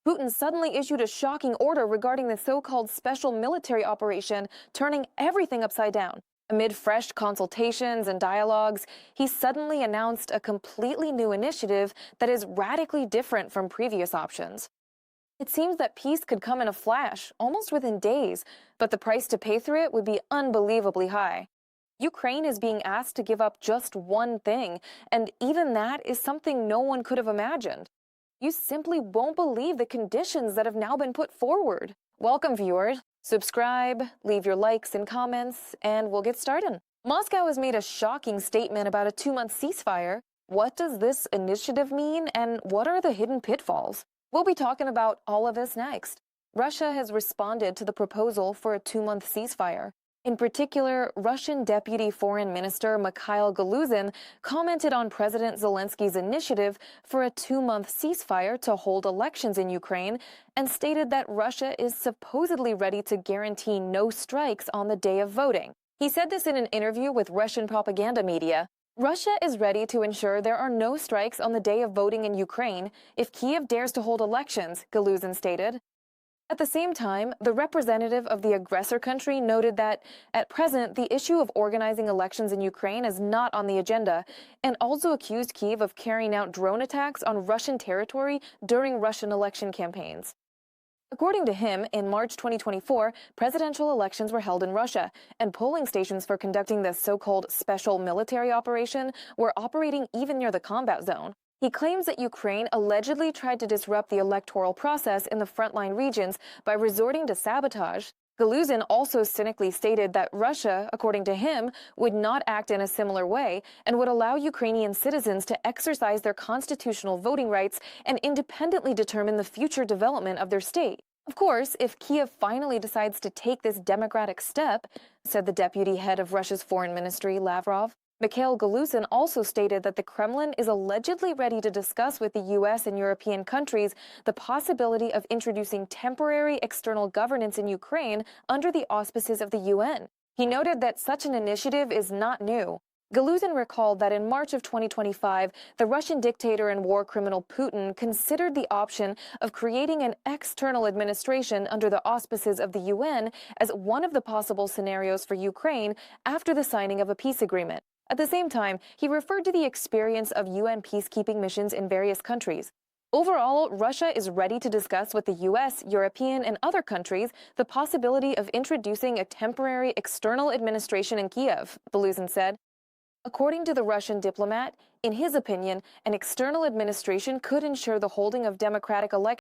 Putin suddenly issued a shocking order regarding the so-called special military operation, turning everything upside down. Amid fresh consultations and dialogues, he suddenly announced a completely new initiative that is radically different from previous options. It seems that peace could come in a flash, almost within days, but the price to pay through it would be unbelievably high. Ukraine is being asked to give up just one thing, and even that is something no one could have imagined. You simply won't believe the conditions that have now been put forward. Welcome, viewers. Subscribe, leave your likes and comments, and we'll get started. Moscow has made a shocking statement about a 2-month ceasefire. What does this initiative mean, and what are the hidden pitfalls? We'll be talking about all of this next. Russia has responded to the proposal for a 2-month ceasefire. In particular, Russian Deputy Foreign Minister Mikhail Galuzin commented on President Zelensky's initiative for a 2-month ceasefire to hold elections in Ukraine and stated that Russia is supposedly ready to guarantee no strikes on the day of voting. He said this in an interview with Russian propaganda media. Russia is ready to ensure there are no strikes on the day of voting in Ukraine if Kiev dares to hold elections, Galuzin stated. At the same time, the representative of the aggressor country noted that, at present, the issue of organizing elections in Ukraine is not on the agenda, and also accused Kyiv of carrying out drone attacks on Russian territory during Russian election campaigns. According to him, in March 2024, presidential elections were held in Russia, and polling stations for conducting the so-called special military operation were operating even near the combat zone. He claims that Ukraine allegedly tried to disrupt the electoral process in the frontline regions by resorting to sabotage. Galuzin also cynically stated that Russia, according to him, would not act in a similar way and would allow Ukrainian citizens to exercise their constitutional voting rights and independently determine the future development of their state. Of course, if Kiev finally decides to take this democratic step, said the deputy head of Russia's foreign ministry, Lavrov, Mikhail Galuzin also stated that the Kremlin is allegedly ready to discuss with the U.S. and European countries the possibility of introducing temporary external governance in Ukraine under the auspices of the UN. He noted that such an initiative is not new. Galuzin recalled that in March of 2025, the Russian dictator and war criminal Putin considered the option of creating an external administration under the auspices of the UN as one of the possible scenarios for Ukraine after the signing of a peace agreement. At the same time, he referred to the experience of UN peacekeeping missions in various countries. Overall, Russia is ready to discuss with the US, European, and other countries the possibility of introducing a temporary external administration in Kiev, Galuzin said. According to the Russian diplomat, in his opinion, an external administration could ensure the holding of democratic elections